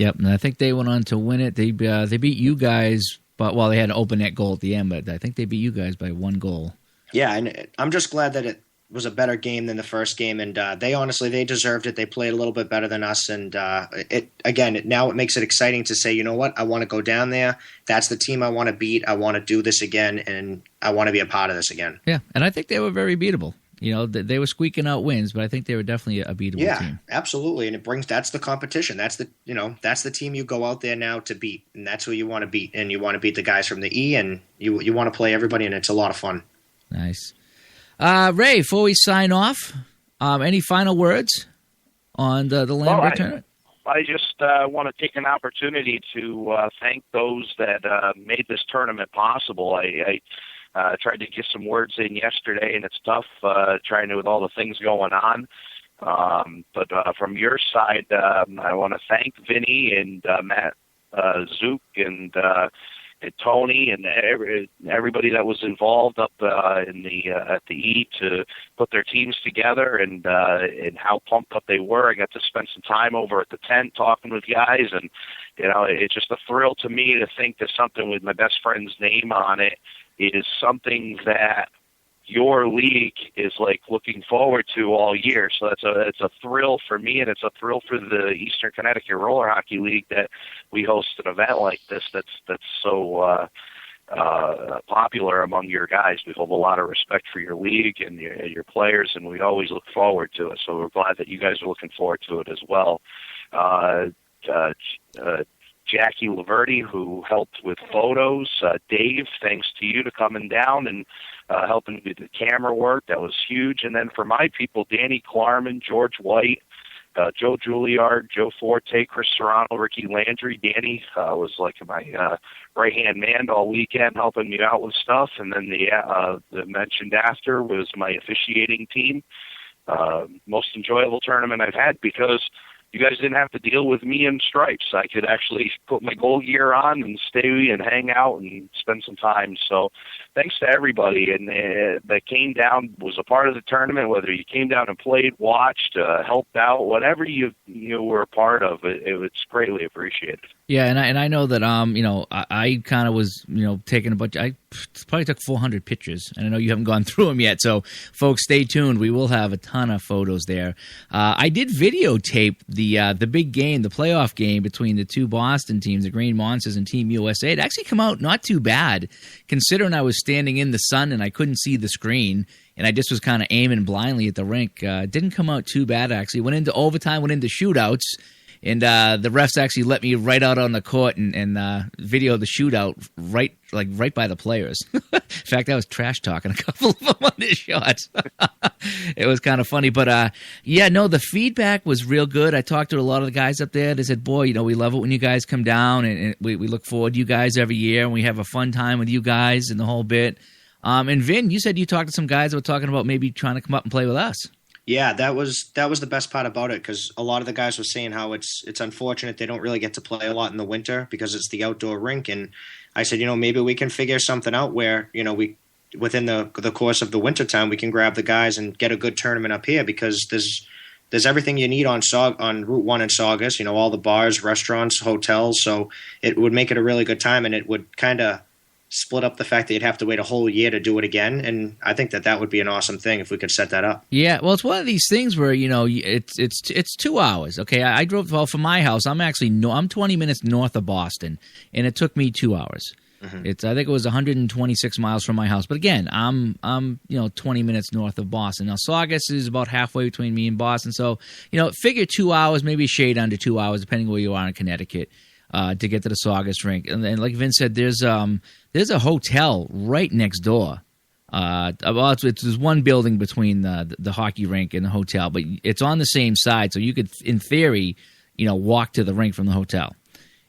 Yep, and I think they went on to win it. They beat you guys, but they had an open net goal at the end, but I think they beat you guys by 1 goal. Yeah, and I'm just glad that it was a better game than the first game, and they deserved it. They played a little bit better than us, and now it makes it exciting to say, you know what, I want to go down there. That's the team I want to beat. I want to do this again, and I want to be a part of this again. Yeah, and I think they were very beatable. You know, they were squeaking out wins, but I think they were definitely a beatable team. Yeah, absolutely, and that's the competition. That's the team you go out there now to beat, and that's who you want to beat, and you want to beat the guys from the E, and you want to play everybody, and it's a lot of fun. Nice. Ray, before we sign off, any final words on the Lambert tournament? I just want to take an opportunity to thank those that made this tournament possible. I tried to get some words in yesterday, and it's tough trying to with all the things going on. But from your side, I want to thank Vinny and Matt Zook and Tony and everybody that was involved up in at the E to put their teams together, and how pumped up they were. I got to spend some time over at the tent talking with guys, and it's just a thrill to me to think that something with my best friend's name on it is something that your league is like looking forward to all year. So it's a thrill for me, and it's a thrill for the Eastern Connecticut Roller Hockey League that we host an event like this that's so popular among your guys. We hold a lot of respect for your league and your players, and we always look forward to it. So we're glad that you guys are looking forward to it as well. Jackie Laverty, who helped with photos. Dave, thanks to you to coming down and helping with the camera work. That was huge. And then for my people, Danny Klarman, George White, Joe Juilliard, Joe Forte, Chris Serrano, Ricky Landry. Danny was like my right-hand man all weekend, helping me out with stuff. And then the mentioned after was my officiating team. Most enjoyable tournament I've had because you guys didn't have to deal with me in stripes. I could actually put my goal gear on and stay and hang out and spend some time. So thanks to everybody and that came down, was a part of the tournament, whether you came down and played, watched, helped out, whatever you were a part of, it's greatly appreciated. Yeah, and I know that I kind of was taking a bunch. I probably took 400 pictures, and I know you haven't gone through them yet. So, folks, stay tuned. We will have a ton of photos there. I did videotape the big game, the playoff game between the two Boston teams, the Green Monsters and Team USA. It actually come out not too bad, considering I was standing in the sun and I couldn't see the screen, and I just was kind of aiming blindly at the rink. Didn't come out too bad, actually. Went into overtime, went into shootouts. And the refs actually let me right out on the court and video the shootout right by the players. In fact, I was trash talking a couple of them on their shots. It was kind of funny, but the feedback was real good. I talked to a lot of the guys up there. They said, "Boy, we love it when you guys come down, and we look forward to you guys every year, and we have a fun time with you guys and the whole bit." And Vin, you said you talked to some guys that were talking about maybe trying to come up and play with us. Yeah, that was the best part about it, because a lot of the guys were saying how it's unfortunate they don't really get to play a lot in the winter because it's the outdoor rink. And I said, maybe we can figure something out where, we within the course of the winter time we can grab the guys and get a good tournament up here, because there's everything you need on Route 1 in Saugus, all the bars, restaurants, hotels. So it would make it a really good time, and it would kind of split up the fact that you'd have to wait a whole year to do it again. And I think that would be an awesome thing if we could set that up. Yeah, well, it's one of these things where, it's 2 hours. Okay, I drove, from my house, I'm 20 minutes north of Boston, and it took me 2 hours. Mm-hmm. I think it was 126 miles from my house. But again, I'm 20 minutes north of Boston. Now, Saugus is about halfway between me and Boston. So, figure 2 hours, maybe shade under 2 hours, depending where you are in Connecticut, to get to the Saugus rink. And like Vince said, there's a hotel right next door. There's one building between the hockey rink and the hotel, but it's on the same side, so you could, in theory, walk to the rink from the hotel.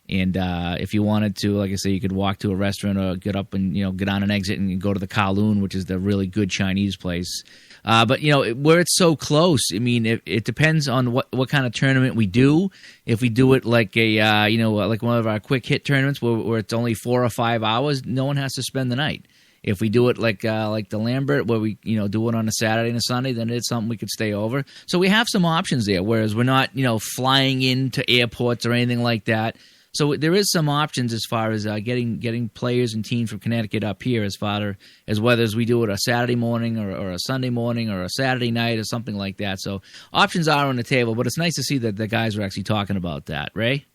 And if you wanted to, like I say, you could walk to a restaurant or get up and get on an exit and go to the Kowloon, which is the really good Chinese place. But where it's so close, I mean, it depends on what kind of tournament we do. If we do it like like one of our quick hit tournaments where it's only 4 or 5 hours, no one has to spend the night. If we do it like the Lambert, where we do it on a Saturday and a Sunday, then it's something we could stay over. So we have some options there. Whereas we're not flying into airports or anything like that. So there is some options as far as getting players and teams from Connecticut up here, as far as whether we do it a Saturday morning or a Sunday morning or a Saturday night or something like that. So options are on the table, but it's nice to see that the guys are actually talking about that. Ray?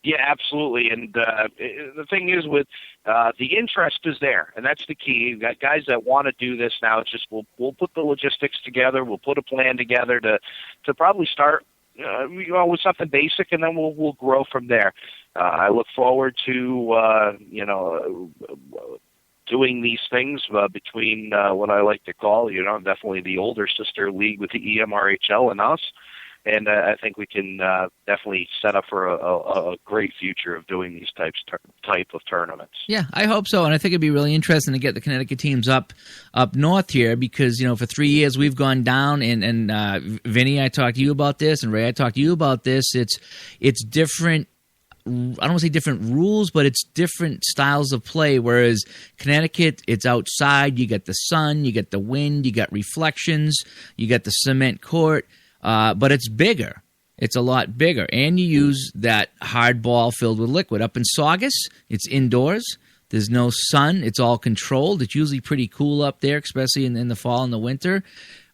Yeah, absolutely. And the thing is with the interest is there, and that's the key. You've got guys that want to do this now. It's just we'll put the logistics together. We'll put a plan together to probably start with something basic, and then we'll grow from there. I look forward to doing these things between what I like to call definitely the older sister league with the emrhl and us. And I think we can definitely set up for a great future of doing these type of tournaments. Yeah, I hope so, and I think it'd be really interesting to get the Connecticut teams up north here because for 3 years we've gone down, and Vinny, I talked to you about this, and Ray, I talked to you about this. It's different. I don't want to say different rules, but it's different styles of play, whereas Connecticut, it's outside. You get the sun, you get the wind, you got reflections, you got the cement court. But it's bigger. It's a lot bigger. And you use that hard ball filled with liquid. Up in Saugus, it's indoors. There's no sun. It's all controlled. It's usually pretty cool up there, especially in the fall and the winter.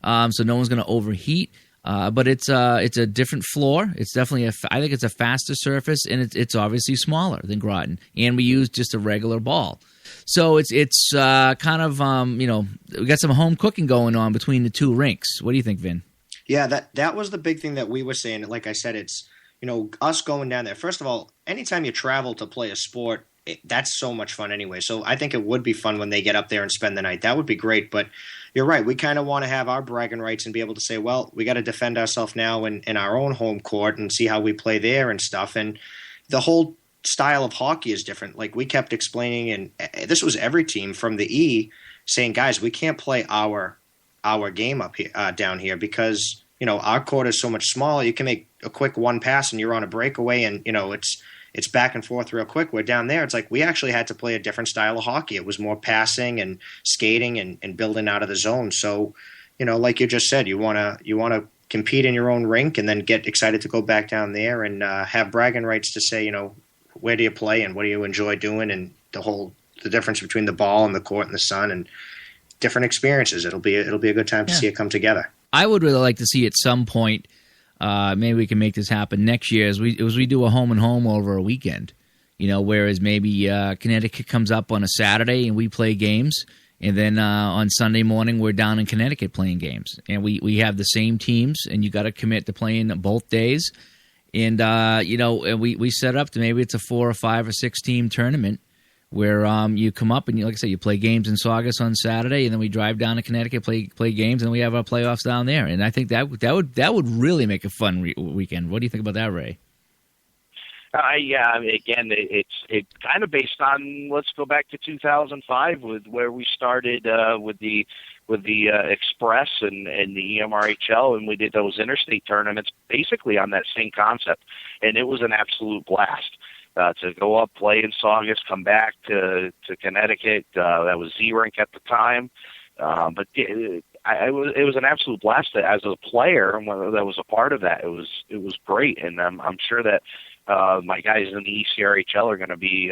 So no one's going to overheat. But it's a different floor. It's definitely I think it's a faster surface, and it's obviously smaller than Groton. And we use just a regular ball. So it's kind of we got some home cooking going on between the two rinks. What do you think, Vin? Yeah, that was the big thing that we were saying. Like I said, it's, us going down there. First of all, anytime you travel to play a sport, that's so much fun anyway. So I think it would be fun when they get up there and spend the night. That would be great. But you're right. We kind of want to have our bragging rights and be able to say, well, we got to defend ourselves now in our own home court and see how we play there and stuff. And the whole style of hockey is different. Like we kept explaining, and this was every team from the E saying, guys, we can't play our game up here down here because our court is so much smaller. You can make a quick one pass and you're on a breakaway, and it's back and forth real quick. Where down there, it's like we actually had to play a different style of hockey. It was more passing and skating and building out of the zone. So like you just said, you want to compete in your own rink and then get excited to go back down there and have bragging rights to say where do you play and what do you enjoy doing, and the difference between the ball and the court and the sun and different experiences. It'll be a good time to see it come together. I would really like to see at some point, maybe we can make this happen next year, as we do a home and home over a weekend. Whereas maybe Connecticut comes up on a Saturday and we play games, and then on Sunday morning we're down in Connecticut playing games, and we have the same teams, and you got to commit to playing both days, and and we set up to maybe it's a 4 or 5 or 6 team tournament. Where you come up and like I said, you play games in Saugus on Saturday, and then we drive down to Connecticut, play games, and we have our playoffs down there. And I think that would really make a fun weekend. What do you think about that, Ray? Yeah, I mean, again, it's kind of based on, let's go back to 2005 with where we started with the Express and the emrhl, and we did those interstate tournaments basically on that same concept, and it was an absolute blast. To go up, play in Saugus, come back to Connecticut. That was Z-Rink at the time. But it was an absolute blast as a player, and that was a part of that. It was great, and I'm sure that my guys in the ECRHL are going to be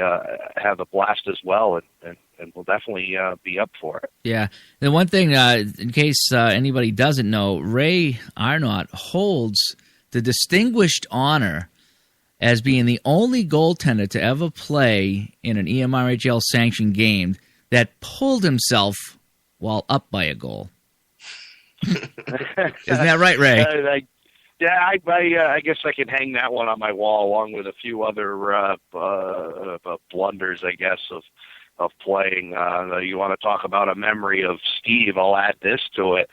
have a blast as well, and we'll definitely be up for it. Yeah. The one thing, in case anybody doesn't know, Ray Arnott holds the distinguished honor as being the only goaltender to ever play in an emrhl sanctioned game that pulled himself while up by a goal. Isn't that right, Ray? I guess I can hang that one on my wall along with a few other blunders, I guess, of playing. You want to talk about a memory of Steve, I'll add this to it.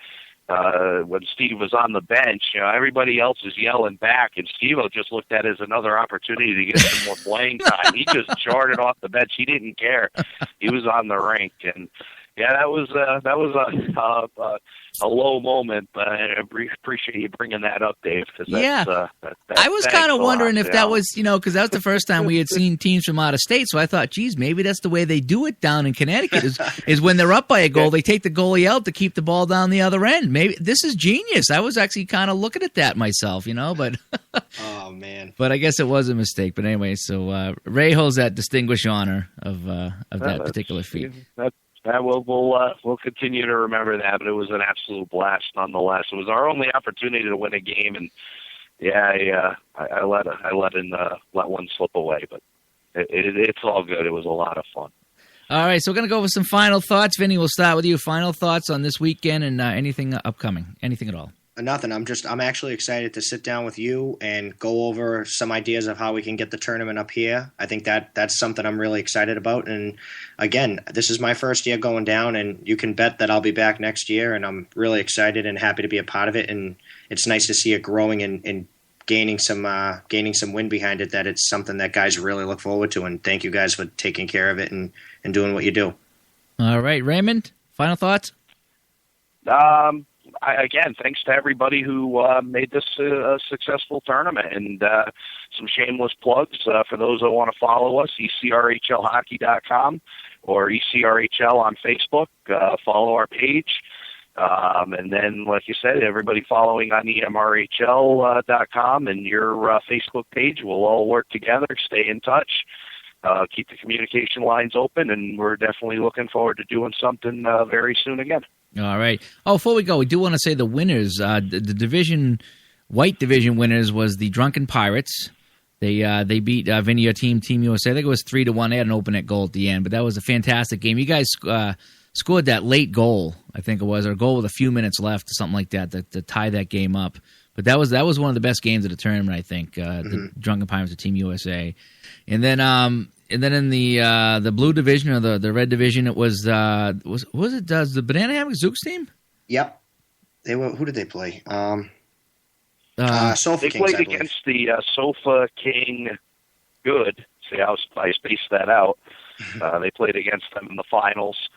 When Steve was on the bench, everybody else is yelling back, and Steve-O just looked at it as another opportunity to get some more playing time. He just charted off the bench. He didn't care. He was on the rink, and Yeah, that was a low moment, but I appreciate you bringing that up, Dave. Cause I was kind of wondering if that was, because that was the first time we had seen teams from out of state. So I thought, geez, maybe that's the way they do it down in Connecticut. Is when they're up by a goal, they take the goalie out to keep the ball down the other end. Maybe this is genius. I was actually kind of looking at that myself, but oh man, but I guess it was a mistake. But anyway, so Ray holds that distinguished honor of that particular feat. We'll continue to remember that, but it was an absolute blast nonetheless. It was our only opportunity to win a game, and I let one slip away, but it's all good. It was a lot of fun. All right, so we're gonna go with some final thoughts. Vinny, we'll start with you. Final thoughts on this weekend and anything upcoming, anything at all. Nothing. I'm actually excited to sit down with you and go over some ideas of how we can get the tournament up here. I think that's something I'm really excited about. And again, this is my first year going down, and you can bet that I'll be back next year. And I'm really excited and happy to be a part of it. And it's nice to see it growing and gaining some wind behind it. That it's something that guys really look forward to. And thank you guys for taking care of it and doing what you do. All right, Raymond. Final thoughts. Again, thanks to everybody who made this a successful tournament, and some shameless plugs for those that want to follow us, ecrhlhockey.com or ECRHL on Facebook. Follow our page. And then, like you said, everybody following on emrhl.com and your Facebook page will all work together, stay in touch. Keep the communication lines open, and we're definitely looking forward to doing something very soon again. All right. Oh, before we go, we do want to say the winners. The white division winners was the Drunken Pirates. They beat Vinny, your Team USA. I think it was 3-1. They had an open net goal at the end, but that was a fantastic game. You guys scored that late goal, I think it was, or a goal with a few minutes left, or something like that, to tie that game up. But that was one of the best games of the tournament, I think. The Drunken Pirates of Team USA, and then in the blue division or the red division, it was the Banana Hammock Zooks team? Yep. They were. Who did they play? Sofa they Kings, played against the Sofa King Good. See how I spaced that out. They played against them in the finals.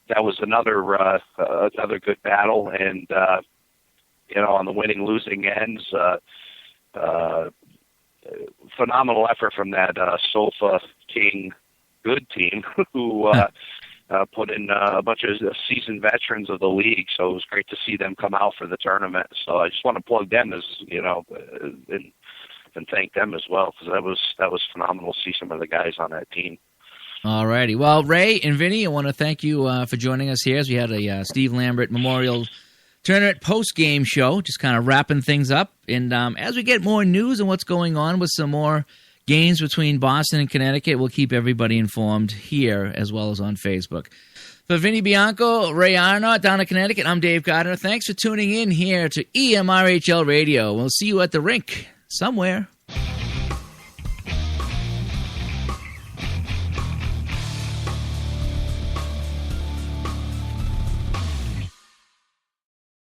That was another good battle, and on the winning losing ends. Phenomenal effort from that Sofa King Good team who put in a bunch of seasoned veterans of the league. So it was great to see them come out for the tournament. So I just want to plug them as and thank them as well, because that was phenomenal to see some of the guys on that team. All righty. Well, Ray and Vinny, I want to thank you for joining us here as we had a Steve Lambert Memorial Tournament Post Game show, just kind of wrapping things up. And as we get more news on what's going on with some more games between Boston and Connecticut, we'll keep everybody informed here as well as on Facebook. For Vinny Bianco, Ray Arnott down in Connecticut, I'm Dave Gardner. Thanks for tuning in here to EMRHL Radio. We'll see you at the rink somewhere.